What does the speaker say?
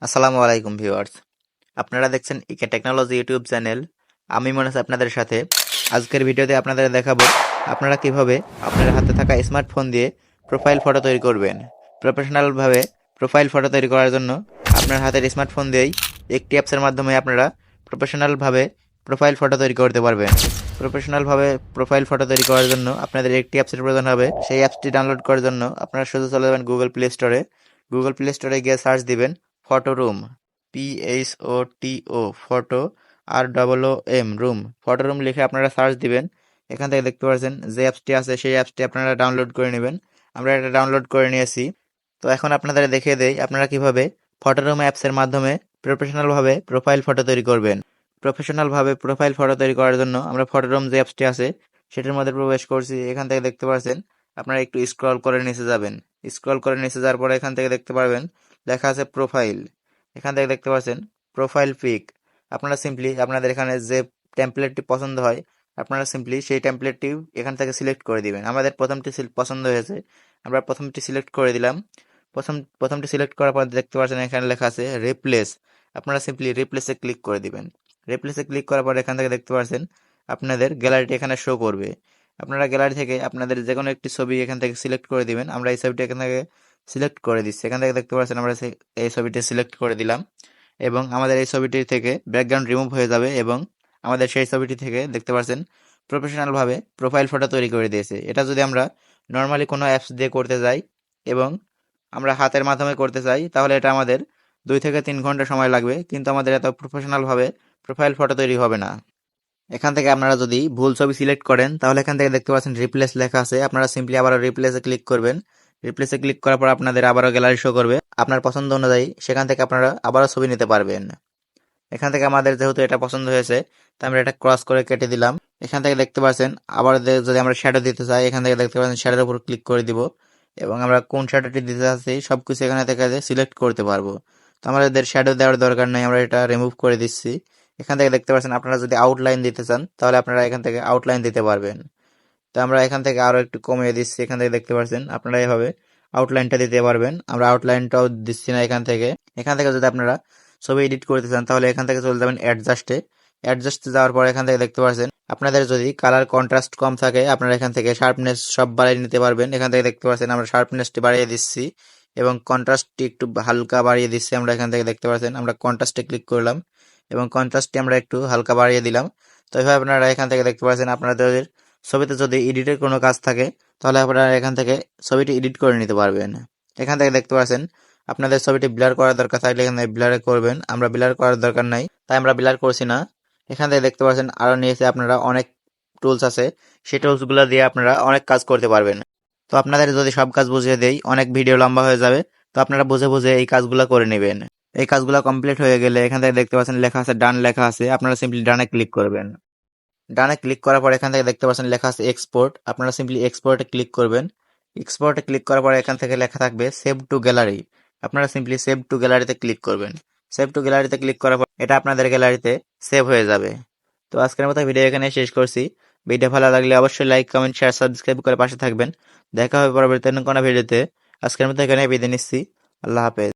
আসসালামু আলাইকুম ভিউয়ার্স। আপনারা দেখছেন ইকে টেকনোলজি ইউটিউব চ্যানেল। আমি মনে আছি আপনাদের সাথে। আজকের ভিডিওতে আপনাদের দেখাবো আপনারা কিভাবে আপনার হাতে থাকা স্মার্টফোন দিয়ে প্রোফাইল ফটো তৈরি করবেন। প্রফেশনালভাবে প্রোফাইল ফটো তৈরি করার জন্য আপনার হাতের স্মার্টফোন দিয়েই একটি অ্যাপসের মাধ্যমে আপনারা প্রফেশনালভাবে প্রোফাইল ফটো তৈরি করতে পারবেন। প্রফেশনালভাবে প্রোফাইল ফটো তৈরি করার জন্য আপনাদের একটি অ্যাপসের প্রয়োজন হবে। সেই অ্যাপসটি ডাউনলোড করার জন্য আপনারা শুধু চলে যাবেন গুগল প্লে স্টোরে। গুগল প্লে স্টোরে গিয়ে সার্চ দিবেন photo room, PHOTO, photo ROOM, room. Photo room লিখে আপনারা সার্চ দিবেন। এখান থেকে দেখতে পাচ্ছেন যে অ্যাপসটি আছে সেই অ্যাপসটি আপনারা ডাউনলোড করে নেবেন। আমরা এটা ডাউনলোড করে নিয়েছি। তো এখন আপনাদের দেখিয়ে দেই আপনারা কিভাবে ফটো রুম অ্যাপসের মাধ্যমে প্রফেশনালভাবে প্রোফাইল ফটো তৈরি করবেন। প্রফেশনালভাবে প্রোফাইল ফটো তৈরি করার জন্য আমরা ফটো রুম যে অ্যাপসটি আছে সেটার মধ্যে প্রবেশ করছি। এখান থেকে দেখতে পাচ্ছেন আপনারা একটু স্ক্রল করে নিচে যাবেন। স্ক্রল করে নিচে যাওয়ার পরে এখান থেকে দেখতে পারবেন লেখা আছে প্রোফাইল। এখান থেকে দেখতে পাচ্ছেন প্রোফাইল পিক। আপনারা সিম্পলি আপনাদের এখানে যে টেমপ্লেটটি পছন্দ হয় আপনারা সিম্পলি সেই টেমপ্লেটটি এখান থেকে সিলেক্ট করে দিবেন। আমাদের প্রথমটি পছন্দ হয়েছে, আমরা প্রথমটি সিলেক্ট করে দিলাম। প্রথমটি সিলেক্ট করার পর দেখতে পাচ্ছেন এখানে লেখা আছে রিপ্লেস। আপনারা সিম্পলি রিপ্লেসে ক্লিক করে দিবেন। রিপ্লেসে ক্লিক করার পর এখান থেকে দেখতে পাচ্ছেন আপনাদের গ্যালারিটি এখানে শো করবে। আপনারা গ্যালারি থেকে আপনাদের যে কোনো একটি ছবি এখান থেকে সিলেক্ট করে দিবেন। আমরা এই ছবিটি এখান থেকে সিলেক্ট করে দিচ্ছি। এখান থেকে দেখতে পাচ্ছেন আমরা এই ছবিটি সিলেক্ট করে দিলাম এবং আমাদের এই ছবিটি থেকে ব্যাকগ্রাউন্ড রিমুভ হয়ে যাবে এবং আমাদের সেই ছবিটি থেকে দেখতে পাচ্ছেন প্রফেশনালভাবে প্রোফাইল ফটো তৈরি করে দিয়েছে। এটা যদি আমরা নর্মালি কোনো অ্যাপস দিয়ে করতে যাই এবং আমরা হাতের মাধ্যমে করতে চাই তাহলে এটা আমাদের 2 থেকে 3 ঘন্টা সময় লাগবে, কিন্তু আমাদের এত প্রফেশনালভাবে প্রোফাইল ফটো তৈরি হবে না। এখান থেকে আপনারা যদি ভুল ছবি সিলেক্ট করেন তাহলে এখান থেকে দেখতে পাচ্ছেন রিপ্লেস লেখা আছে। আপনারা সিম্পলি আবারও রিপ্লেসে ক্লিক করবেন। রিপ্লেসে ক্লিক করার পর আপনাদের আবারও গ্যালারি শো করবে। আপনার পছন্দ অনুযায়ী সেখান থেকে আপনারা আবারও ছবি নিতে পারবেন। এখান থেকে আমাদের যেহেতু এটা পছন্দ হয়েছে তাই আমরা এটা ক্রস করে কেটে দিলাম। এখান থেকে দেখতে পাচ্ছেন আবার যদি আমরা শ্যাডো দিতে চাই এখান থেকে দেখতে পাচ্ছেন শ্যাডোর উপর ক্লিক করে দিব এবং আমরা কোন শ্যাডোটি দিতে চাচ্ছি সবকিছু এখানে থেকে সিলেক্ট করতে পারবো। তো আমাদের শ্যাডো দেওয়ার দরকার নেই, আমরা এটা রিমুভ করে দিচ্ছি। এখান থেকে দেখতে পাচ্ছেন আপনারা যদি আউটলাইন দিতে চান তাহলে আপনারা এখান থেকে আউটলাইন দিতে পারবেন। তো আমরা এখান থেকে আরো একটু কমিয়ে দিচ্ছি। এখান থেকে দেখতে পাচ্ছেন আপনারা এভাবে আউটলাইনটা দিতে পারবেন। আমরা আউটলাইনটাও দিচ্ছি না এখান থেকে। এখান থেকে যদি আপনারা ছবি এডিট করতে চান তাহলে এখান থেকে চলে যাবেন অ্যাডজাস্টে। অ্যাডজাস্টে যাওয়ার পর এখান থেকে দেখতে পাচ্ছেন আপনাদের যদি কালার কন্ট্রাস্ট কম থাকে আপনারা এখান থেকে শার্পনেস সব বাড়িয়ে নিতে পারবেন। এখান থেকে দেখতে পাচ্ছেন আমরা শার্পনেসটি বাড়িয়ে দিচ্ছি এবং কন্ট্রাস্টটি একটু হালকা বাড়িয়ে দিচ্ছি। আমরা এখান থেকে দেখতে পাচ্ছেন আমরা কন্ট্রাস্টে ক্লিক করলাম এবং কন্ট্রাস্টটি আমরা একটু হালকা বাড়িয়ে দিলাম। তো এভাবে আপনারা এখান থেকে দেখতে পাচ্ছেন আপনাদের ছবিতে যদি এডিটের কোনো কাজ থাকে তাহলে আপনারা এখান থেকে ছবিটি এডিট করে নিতে পারবেন। এখান থেকে দেখতে পাচ্ছেন আপনাদের ছবিটি ব্লার করার দরকার থাকলে এখানে ব্লারে করবেন। আমরা ব্লার করার দরকার নাই তাই আমরা ব্লার করছি না। এখান থেকে দেখতে পাচ্ছেন আরো নিয়েছে আপনারা অনেক টুলস আছে, সেই টুলসগুলো দিয়ে আপনারা অনেক কাজ করতে পারবেন। তো আপনাদের যদি সব কাজ বুঝিয়ে দেই অনেক ভিডিও লম্বা হয়ে যাবে, তো আপনারা বুঝে বুঝে এই কাজগুলো করে নেবেন। এই কাজগুলো কমপ্লিট হয়ে গেলে এখান থেকে দেখতে পাচ্ছেন লেখা আছে ডান লেখা আছে, আপনারা সিম্পলি ডানে ক্লিক করবেন। ডানে ক্লিক করার পর এখান থেকে দেখতে পাচ্ছেন লেখা আছে এক্সপোর্ট, আপনারা সিম্পলি এক্সপোর্টে ক্লিক করবেন। এক্সপোর্টে ক্লিক করার পর এখান থেকে লেখা থাকবে সেভ টু গ্যালারি, আপনারা সিম্পলি সেভ টু গ্যালারিতে ক্লিক করবেন। সেভ টু গ্যালারিতে ক্লিক করার পর এটা আপনাদের গ্যালারিতে সেভ হয়ে যাবে। তো আজকের মতো ভিডিও এখানে শেষ করছি। ভিডিও ভালো লাগলে অবশ্যই লাইক, কমেন্ট, শেয়ার, সাবস্ক্রাইব করে পাশে থাকবেন। দেখা হবে পরবর্তী কোনো ভিডিওতে। আজকের মতো এখানে বিদায় নিচ্ছি। আল্লাহ হাফেজ।